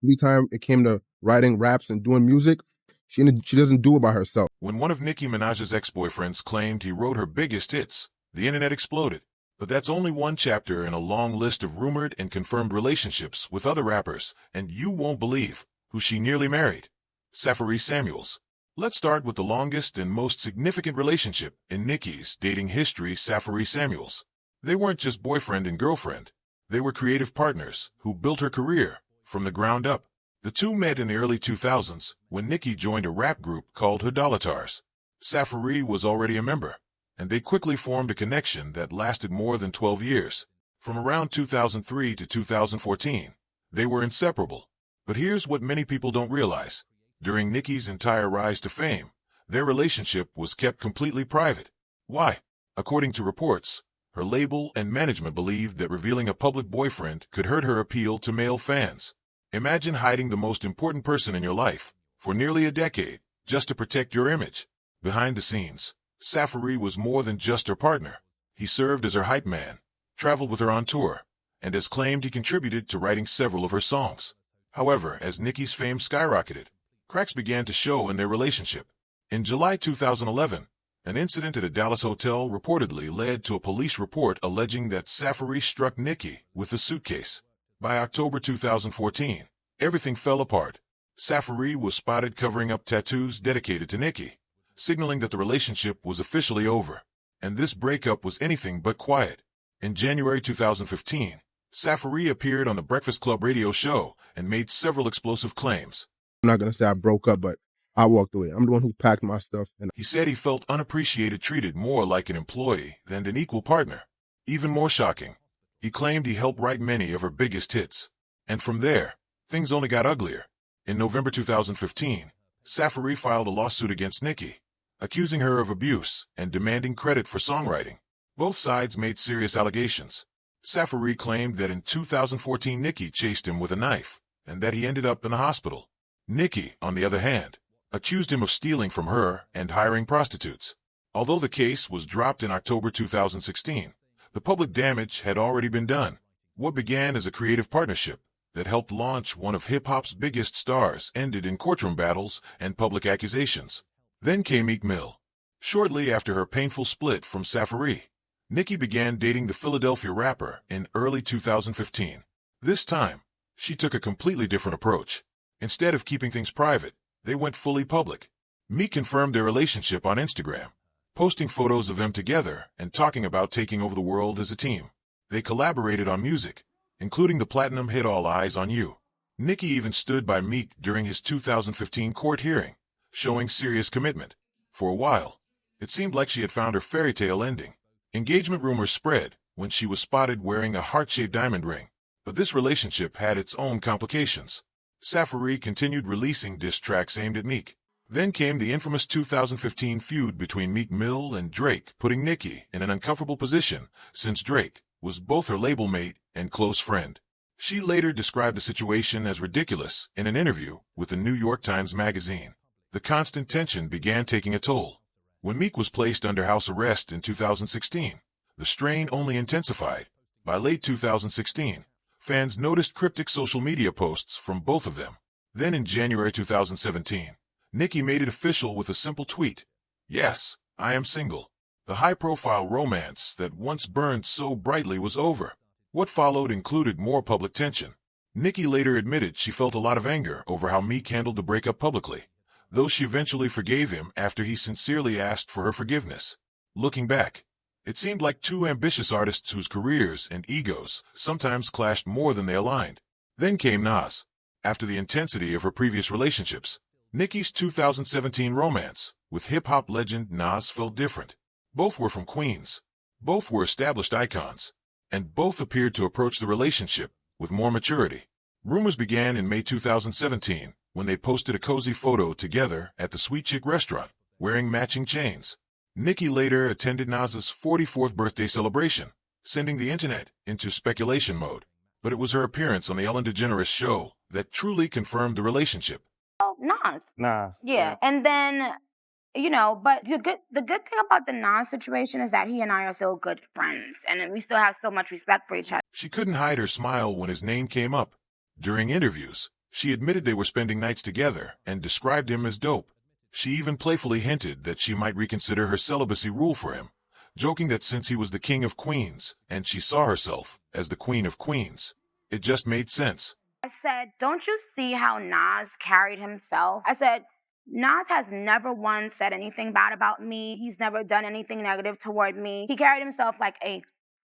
Every time it came to writing raps and doing music, she doesn't do it by herself. When one of Nicki Minaj's ex-boyfriends claimed he wrote her biggest hits, the internet exploded. But that's only one chapter in a long list of rumored and confirmed relationships with other rappers, and you won't believe who she nearly married. Safaree Samuels. Let's start with the longest and most significant relationship in Nicki's dating history, Safaree Samuels. They weren't just boyfriend and girlfriend. They were creative partners who built her career from the ground up. The two met in the early 2000s when Nicki joined a rap group called Hodalatars. Safaree was already a member, and they quickly formed a connection that lasted more than 12 years. From around 2003 to 2014, they were inseparable. But here's what many people don't realize. During Nicki's entire rise to fame, their relationship was kept completely private. Why? According to reports, her label and management believed that revealing a public boyfriend could hurt her appeal to male fans. Imagine hiding the most important person in your life for nearly a decade just to protect your image. Behind the scenes, Safaree was more than just her partner. He served as her hype man, traveled with her on tour, and has claimed he contributed to writing several of her songs. However, as Nicki's fame skyrocketed, cracks began to show in their relationship. In July 2011, an incident at a Dallas hotel reportedly led to a police report alleging that Safaree struck Nicki with a suitcase. By October 2014, everything fell apart. Safaree was spotted covering up tattoos dedicated to Nicki, signaling that the relationship was officially over. And this breakup was anything but quiet. In January 2015, Safaree appeared on the Breakfast Club radio show and made several explosive claims. I'm not going to say I broke up, but I walked away. I'm the one who packed my stuff. And he said he felt unappreciated, treated more like an employee than an equal partner. Even more shocking, he claimed he helped write many of her biggest hits. And from there, things only got uglier. In November 2015, Safaree filed a lawsuit against Nicki, accusing her of abuse and demanding credit for songwriting. Both sides made serious allegations. Safaree claimed that in 2014 Nicki chased him with a knife, and that he ended up in the hospital. Nicki, on the other hand, accused him of stealing from her and hiring prostitutes. Although the case was dropped in October 2016, the public damage had already been done. What began as a creative partnership that helped launch one of hip-hop's biggest stars ended in courtroom battles and public accusations. Then came Meek Mill. Shortly after her painful split from Safaree, Nicki began dating the Philadelphia rapper in early 2015. This time, she took a completely different approach. Instead of keeping things private, they went fully public. Meek confirmed their relationship on Instagram, posting photos of them together and talking about taking over the world as a team. They collaborated on music, including the platinum hit All Eyes on You. Nicki even stood by Meek during his 2015 court hearing, showing serious commitment. For a while, it seemed like she had found her fairy tale ending. Engagement rumors spread when she was spotted wearing a heart-shaped diamond ring. But this relationship had its own complications. Safaree continued releasing diss tracks aimed at Meek. Then came the infamous 2015 feud between Meek Mill and Drake, putting Nicki in an uncomfortable position since Drake was both her label mate and close friend. She later described the situation as ridiculous in an interview with the New York Times magazine. The constant tension began taking a toll. When Meek was placed under house arrest in 2016, the strain only intensified. By late 2016, fans noticed cryptic social media posts from both of them. Then in January 2017, Nicki made it official with a simple tweet. "Yes, I am single." The high-profile romance that once burned so brightly was over. What followed included more public tension. Nicki later admitted she felt a lot of anger over how Meek handled the breakup publicly, though she eventually forgave him after he sincerely asked for her forgiveness. Looking back, it seemed like two ambitious artists whose careers and egos sometimes clashed more than they aligned. Then came Nas. After the intensity of her previous relationships, Nicki's 2017 romance with hip-hop legend Nas felt different. Both were from Queens. Both were established icons. And both appeared to approach the relationship with more maturity. Rumors began in May 2017 when they posted a cozy photo together at the Sweet Chick restaurant, wearing matching chains. Nicki later attended Nas's 44th birthday celebration, sending the internet into speculation mode. But it was her appearance on the Ellen DeGeneres show that truly confirmed the relationship. Oh, Nas. Nas. Yeah, and then, but the good thing about the Nas situation is that he and I are still good friends, and we still have so much respect for each other. She couldn't hide her smile when his name came up. During interviews, She admitted they were spending nights together and described him as dope. She even playfully hinted that she might reconsider her celibacy rule for him, joking that since he was the king of queens and she saw herself as the queen of queens, it just made sense. I said, don't you see how Nas carried himself? I said, Nas has never once said anything bad about me. He's never done anything negative toward me. He carried himself like a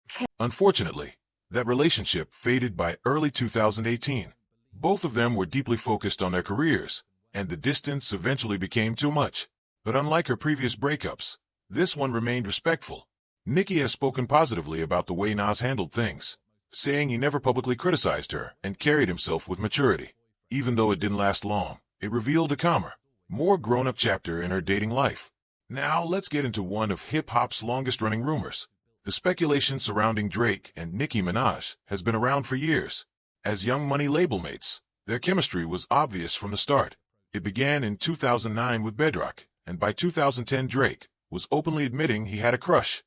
king. Unfortunately, that relationship faded by early 2018. Both of them were deeply focused on their careers, and the distance eventually became too much. But unlike her previous breakups, this one remained respectful. Nicki has spoken positively about the way Nas handled things, saying he never publicly criticized her and carried himself with maturity. Even though it didn't last long, it revealed a calmer, more grown-up chapter in her dating life. Now let's get into one of hip-hop's longest-running rumors. The speculation surrounding Drake and Nicki Minaj has been around for years. As Young Money label mates, their chemistry was obvious from the start. It began in 2009 with Bedrock, and by 2010 Drake was openly admitting he had a crush,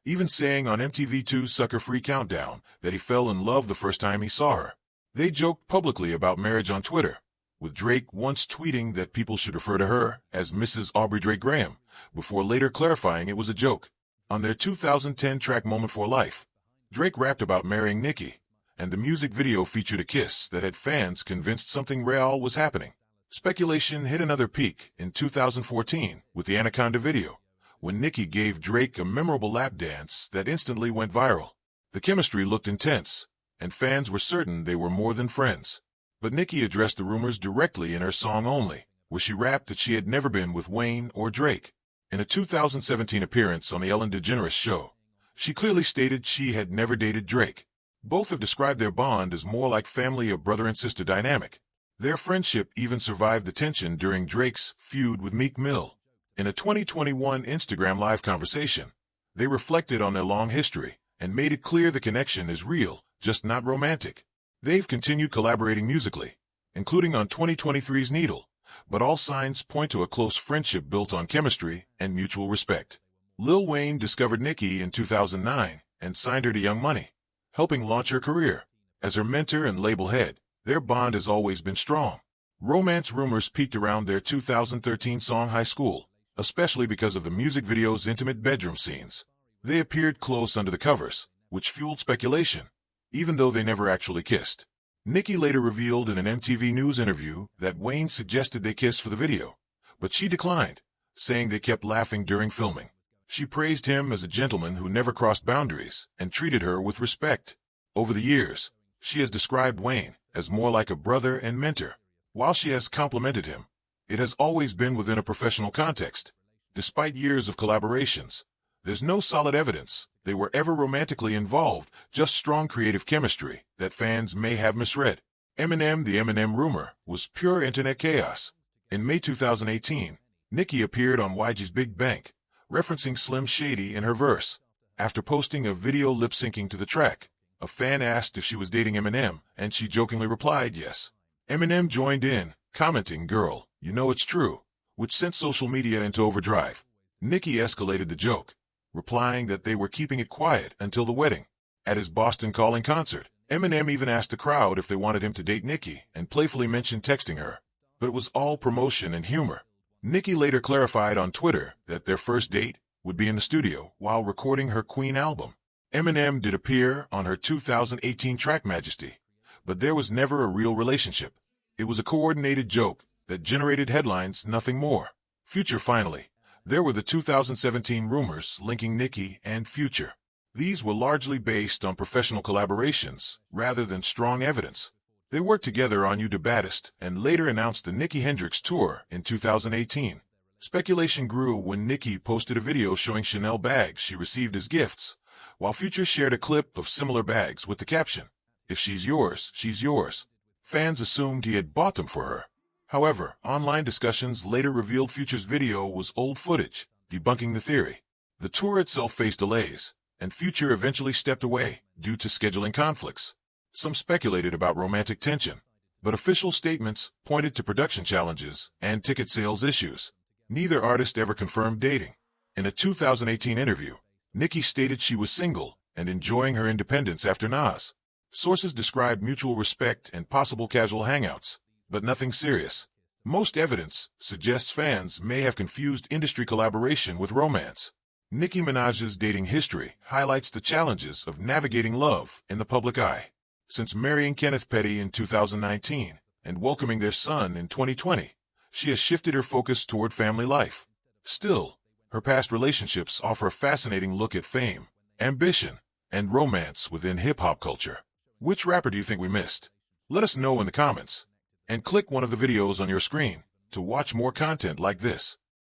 even saying on MTV2's Sucker Free Countdown that he fell in love the first time he saw her. They joked publicly about marriage on Twitter, with Drake once tweeting that people should refer to her as Mrs. Aubrey Drake Graham, before later clarifying it was a joke. On their 2010 track Moment for Life, Drake rapped about marrying Nicki, and the music video featured a kiss that had fans convinced something real was happening. Speculation hit another peak in 2014 with the Anaconda video, when Nicki gave Drake a memorable lap dance that instantly went viral. The chemistry looked intense, and fans were certain they were more than friends. But Nicki addressed the rumors directly in her song Only, where she rapped that she had never been with Wayne or Drake. In a 2017 appearance on the Ellen DeGeneres show, she clearly stated she had never dated Drake. Both have described their bond as more like family or brother and sister dynamic. Their friendship even survived the tension during Drake's feud with Meek Mill. In a 2021 Instagram Live conversation, they reflected on their long history and made it clear the connection is real, just not romantic. They've continued collaborating musically, including on 2023's Needle, but all signs point to a close friendship built on chemistry and mutual respect. Lil Wayne discovered Nicki in 2009 and signed her to Young Money, helping launch her career. As her mentor and label head, their bond has always been strong. Romance rumors peaked around their 2013 song High School, especially because of the music video's intimate bedroom scenes. They appeared close under the covers, which fueled speculation, even though they never actually kissed. Nicki later revealed in an MTV News interview that Wayne suggested they kiss for the video, but she declined, saying they kept laughing during filming. She praised him as a gentleman who never crossed boundaries and treated her with respect. Over the years, she has described Wayne as more like a brother and mentor. While she has complimented him, it has always been within a professional context. Despite years of collaborations, there's no solid evidence they were ever romantically involved, just strong creative chemistry that fans may have misread. The Eminem rumor was pure internet chaos. In May 2018, Nicki appeared on YG's Big Bank, referencing Slim Shady in her verse. After posting a video lip-syncing to the track, a fan asked if she was dating Eminem, and she jokingly replied yes. Eminem joined in, commenting, "Girl, you know it's true," which sent social media into overdrive. Nicki escalated the joke, replying that they were keeping it quiet until the wedding. At his Boston Calling concert, Eminem even asked the crowd if they wanted him to date Nicki and playfully mentioned texting her. But it was all promotion and humor. Nicki later clarified on Twitter that their first date would be in the studio while recording her Queen album. Eminem did appear on her 2018 track Majesty, but there was never a real relationship. It was a coordinated joke that generated headlines, nothing more. Future finally. There were the 2017 rumors linking Nicki and Future. These were largely based on professional collaborations rather than strong evidence. They worked together on You Da Baddest and later announced the Nicki Hendrix Tour in 2018. Speculation grew when Nicki posted a video showing Chanel bags she received as gifts, while Future shared a clip of similar bags with the caption, "If she's yours, she's yours." Fans assumed he had bought them for her. However, online discussions later revealed Future's video was old footage, debunking the theory. The tour itself faced delays, and Future eventually stepped away due to scheduling conflicts. Some speculated about romantic tension, but official statements pointed to production challenges and ticket sales issues. Neither artist ever confirmed dating. In a 2018 interview, Nicki stated she was single and enjoying her independence after Nas. Sources described mutual respect and possible casual hangouts. but nothing serious. Most evidence suggests fans may have confused industry collaboration with romance. Nicki Minaj's dating history highlights the challenges of navigating love in the public eye. Since marrying Kenneth Petty in 2019 and welcoming their son in 2020, she has shifted her focus toward family life. Still, her past relationships offer a fascinating look at fame, ambition, and romance within hip-hop culture. Which rapper do you think we missed? Let us know in the comments. And click one of the videos on your screen to watch more content like this.